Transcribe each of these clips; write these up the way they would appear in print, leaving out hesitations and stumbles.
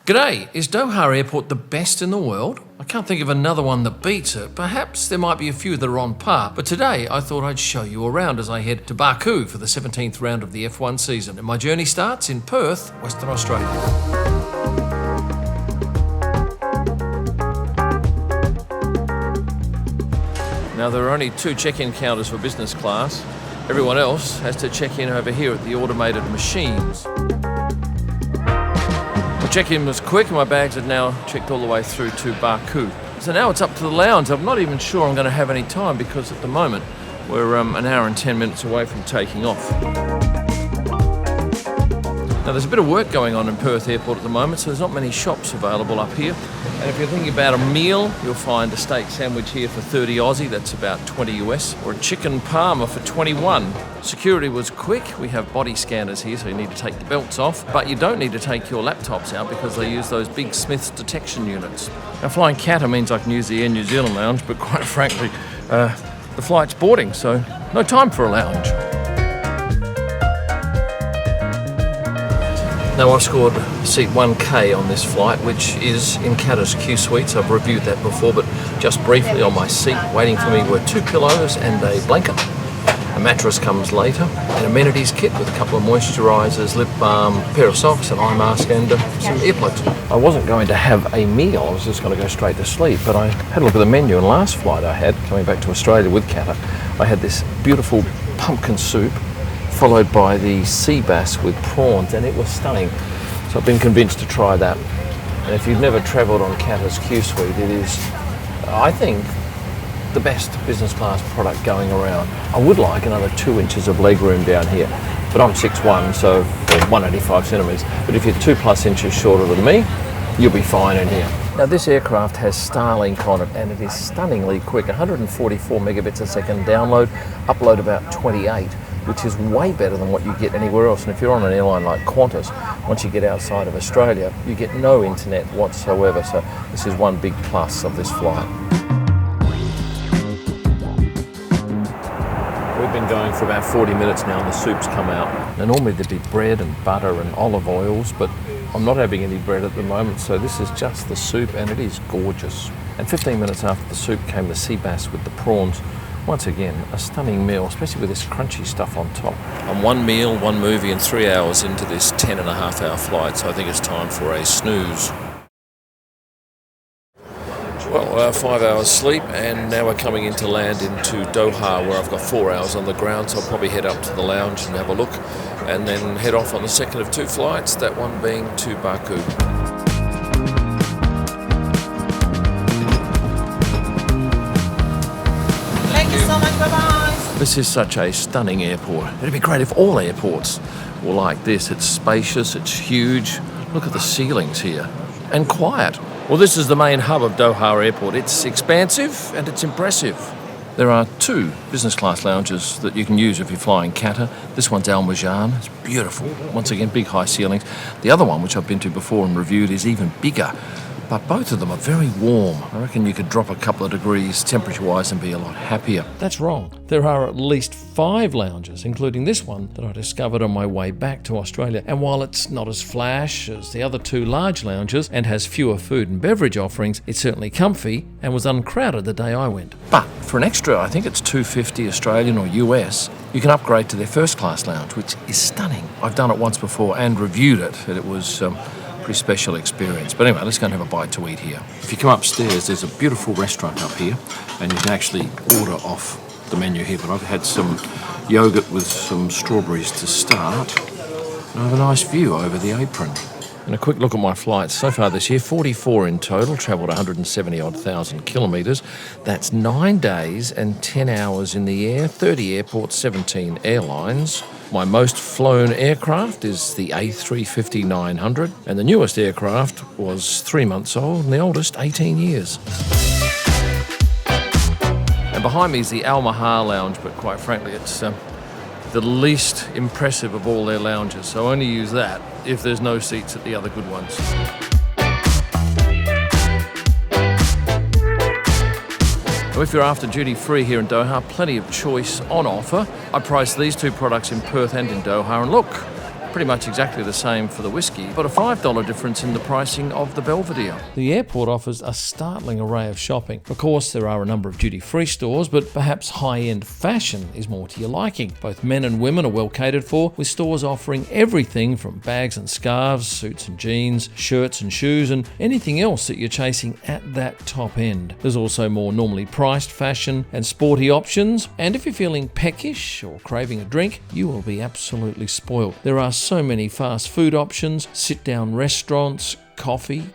G'day, is Doha Airport the best in the world? I can't think of another one that beats it. Perhaps there might be a few that are on par, but today I thought I'd show you around as I head to Baku for the 17th round of the F1 season. And my journey starts in Perth, Western Australia. Now there are only 2 check-in counters for business class. Everyone else has to check in over here at the automated machines. The check-in was quick and my bags had now checked all the way through to Baku. So now it's up to the lounge. I'm not even sure I'm going to have any time because at the moment we're an hour and 10 minutes away from taking off. Now there's a bit of work going on in Perth Airport at the moment, so there's not many shops available up here. And if you're thinking about a meal, you'll find a steak sandwich here for 30 Aussie, that's about 20 US, or a chicken parma for 21. Security was quick. We have body scanners here, so you need to take the belts off, but you don't need to take your laptops out because they use those big Smiths detection units. Now flying Qatar means I can use the Air New Zealand lounge, but quite frankly, the flight's boarding, so no time for a lounge. Now I've scored seat 1K on this flight, which is in Qatar's Q Suites. I've reviewed that before, but just briefly on my seat, waiting for me were 2 pillows and a blanket. A mattress comes later, an amenities kit with a couple of moisturisers, lip balm, a pair of socks, an eye mask and some earplugs. I wasn't going to have a meal, I was just going to go straight to sleep, but I had a look at the menu, and last flight I had, coming back to Australia with Qatar, I had this beautiful pumpkin soup, followed by the sea bass with prawns, and it was stunning. So I've been convinced to try that. And if you've never travelled on Qatar's Q Suite, it is, I think, the best business class product going around. I would like another 2 inches of leg room down here, but I'm 6'1", so 185 centimetres. But if you're 2+ inches shorter than me, you'll be fine in here. Now this aircraft has Starlink on it, and it is stunningly quick. 144 megabits a second download, upload about 28. Which is way better than what you get anywhere else. And if you're on an airline like Qantas, once you get outside of Australia, you get no internet whatsoever. So this is one big plus of this flight. We've been going for about 40 minutes now and the soup's come out. Now normally there'd be bread and butter and olive oils, but I'm not having any bread at the moment, so this is just the soup and it is gorgeous. And 15 minutes after the soup came the sea bass with the prawns. Once again, a stunning meal, especially with this crunchy stuff on top. I'm 1 meal, 1 movie and 3 hours into this 10.5-hour flight, so I think it's time for a snooze. Well, 5 hours sleep, and now we're coming into land into Doha, where I've got 4 hours on the ground, so I'll probably head up to the lounge and have a look, and then head off on the second of 2 flights, that one being to Baku. This is such a stunning airport. It'd be great if all airports were like this. It's spacious, it's huge. Look at the ceilings here. And quiet. Well, this is the main hub of Doha Airport. It's expansive and it's impressive. There are 2 business class lounges that you can use if you're flying Qatar. This one's Al Marjan. It's beautiful. Once again, big high ceilings. The other one, which I've been to before and reviewed, is even bigger. But both of them are very warm. I reckon you could drop a couple of degrees temperature-wise and be a lot happier. That's wrong. There are at least 5 lounges, including this one that I discovered on my way back to Australia. And while it's not as flash as the other 2 large lounges and has fewer food and beverage offerings, it's certainly comfy and was uncrowded the day I went. But for an extra, I think it's $250 Australian or US, you can upgrade to their first class lounge, which is stunning. I've done it once before and reviewed it, and it was pretty special experience. But anyway, let's go and have a bite to eat here. If you come upstairs, there's a beautiful restaurant up here, and you can actually order off the menu here. But I've had some yogurt with some strawberries to start, and I have a nice view over the apron. And a quick look at my flights so far this year, 44 in total, travelled 170,000 kilometres. That's 9 days and 10 hours in the air, 30 airports, 17 airlines. My most flown aircraft is the A350-900, and the newest aircraft was 3 months old, and the oldest 18 years. And behind me is the Al Marjan lounge, but quite frankly, it's the least impressive of all their lounges, so only use that if there's no seats at the other good ones. If you're after duty-free here in Doha, plenty of choice on offer. I priced these 2 products in Perth and in Doha, and look, Pretty much exactly the same for the whiskey, but a $5 difference in the pricing of the Belvedere. The airport offers a startling array of shopping. Of course, there are a number of duty-free stores, but perhaps high-end fashion is more to your liking. Both men and women are well catered for, with stores offering everything from bags and scarves, suits and jeans, shirts and shoes, and anything else that you're chasing at that top end. There's also more normally priced fashion and sporty options, and if you're feeling peckish or craving a drink, you will be absolutely spoiled. There are so many fast food options, sit-down restaurants, coffee,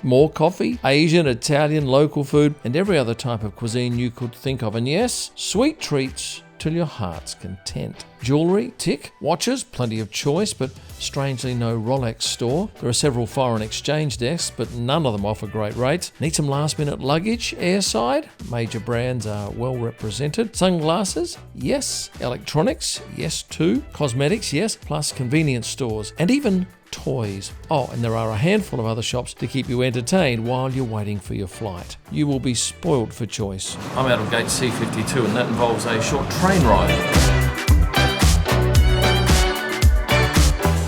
more coffee, Asian, Italian, local food, and every other type of cuisine you could think of. And yes, sweet treats till your heart's content. Jewellery, tick. Watches, plenty of choice, but strangely no Rolex store. There are several foreign exchange desks, but none of them offer great rates. Need some last-minute luggage airside? Major brands are well represented. Sunglasses? Yes. Electronics? Yes too. Cosmetics? Yes. Plus convenience stores. And even toys. Oh, and there are a handful of other shops to keep you entertained while you're waiting for your flight. You will be spoiled for choice. I'm out of gate C52, and that involves a short train ride.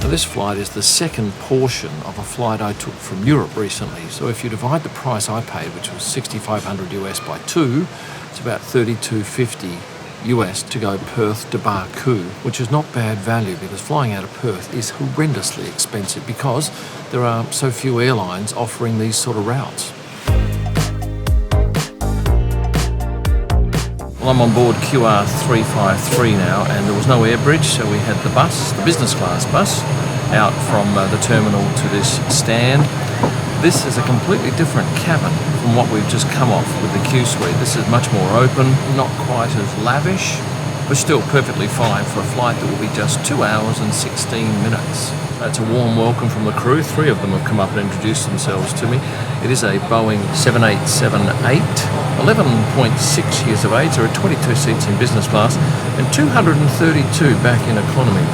This flight is the second portion of a flight I took from Europe recently. So if you divide the price I paid, which was $6,500 US by 2, it's about $32.50 US to go Perth to Baku, which is not bad value because flying out of Perth is horrendously expensive because there are so few airlines offering these sort of routes. Well, I'm on board QR 353 now, and there was no air bridge, so we had the bus, the business class bus, out from the terminal to this stand. This is a completely different cabin from what we've just come off with the Q Suite. This is much more open, not quite as lavish, but still perfectly fine for a flight that will be just 2 hours and 16 minutes. It's a warm welcome from the crew. 3 of them have come up and introduced themselves to me. It is a Boeing 7878, 11.6 years of age. There are 22 seats in business class and 232 back in economy.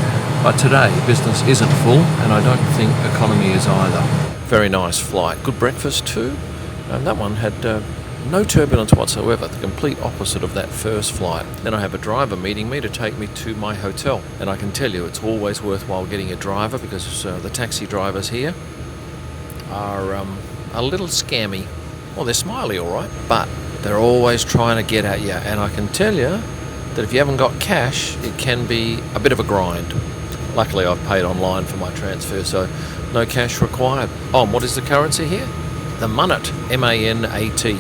But today, business isn't full, and I don't think economy is either. Very nice flight. Good breakfast too. And that one had no turbulence whatsoever, the complete opposite of that first flight. Then I have a driver meeting me to take me to my hotel. And I can tell you it's always worthwhile getting a driver because the taxi drivers here are a little scammy. Well, they're smiley all right, but they're always trying to get at you. And I can tell you that if you haven't got cash, it can be a bit of a grind. Luckily, I've paid online for my transfer, so no cash required. Oh, and what is the currency here? The Manat, M-A-N-A-T.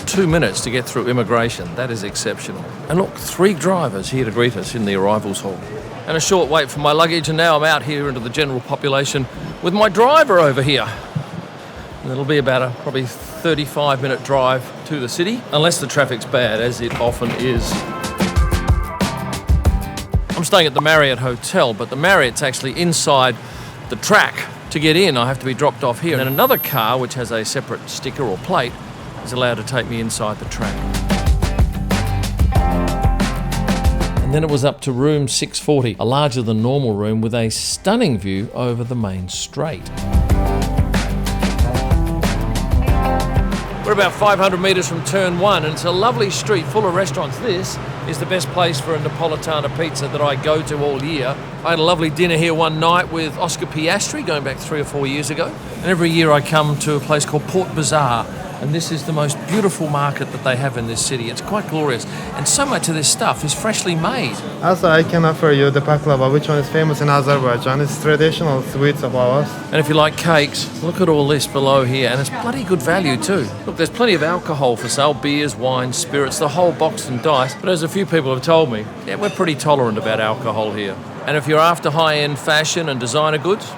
2 minutes to get through immigration. That is exceptional. And look, 3 drivers here to greet us in the arrivals hall. And a short wait for my luggage, and now I'm out here into the general population with my driver over here. And it'll be about a probably 35-minute drive to the city, unless the traffic's bad, as it often is. I'm staying at the Marriott Hotel, but the Marriott's actually inside the track. To get in, I have to be dropped off here. And then another car, which has a separate sticker or plate, is allowed to take me inside the track. And then it was up to room 640, a larger than normal room with a stunning view over the main strait. We're about 500 metres from turn 1, and it's a lovely street full of restaurants. This is the best place for a Napolitana pizza that I go to all year. I had a lovely dinner here one night with Oscar Piastri, going back 3 or 4 years ago. And every year I come to a place called Port Bazaar, and this is the most beautiful market that they have in this city. It's quite glorious, and so much of this stuff is freshly made. Also, I can offer you the baklava, which one is famous in Azerbaijan. It's traditional sweets of ours. And if you like cakes, look at all this below here, and it's bloody good value too. Look, there's plenty of alcohol for sale, beers, wines, spirits, the whole box and dice. But as a few people have told me, yeah, we're pretty tolerant about alcohol here. And if you're after high-end fashion and designer goods,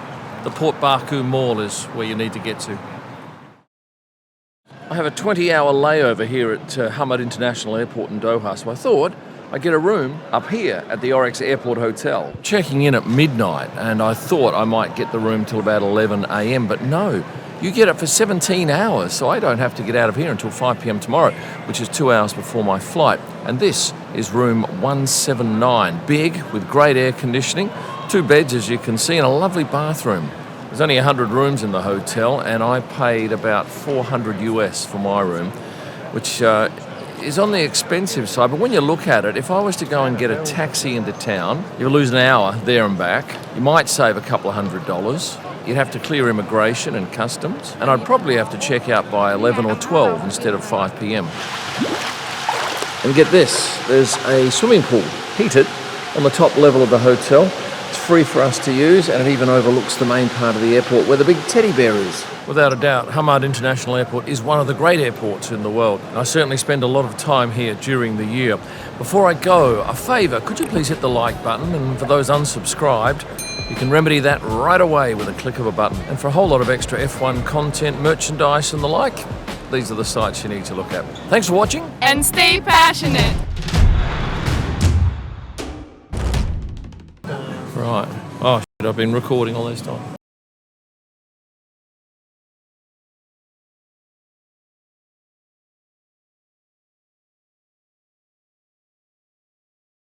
the Port Baku Mall is where you need to get to. I have a 20-hour layover here at Hamad International Airport in Doha, so I thought I'd get a room up here at the Oryx Airport Hotel. Checking in at midnight, and I thought I might get the room till about 11 a.m, but no, you get it for 17 hours, so I don't have to get out of here until 5 p.m. tomorrow, which is 2 hours before my flight. And this is room 179, big, with great air conditioning, 2 beds as you can see, and a lovely bathroom. There's only 100 rooms in the hotel, and I paid about $400 US for my room, which is on the expensive side, but when you look at it, if I was to go and get a taxi into town, you'll lose an hour there and back. You might save a couple of $100. You'd have to clear immigration and customs, and I'd probably have to check out by 11 or 12 instead of 5 p.m. And get this, there's a swimming pool, heated, on the top level of the hotel. It's free for us to use, and it even overlooks the main part of the airport where the big teddy bear is. Without a doubt, Hamad International Airport is one of the great airports in the world. I certainly spend a lot of time here during the year. Before I go, a favour, could you please hit the like button? And for those unsubscribed, you can remedy that right away with a click of a button. And for a whole lot of extra F1 content, merchandise and the like, these are the sites you need to look at. Thanks for watching. And stay passionate. Right. Oh, shit, I've been recording all this time.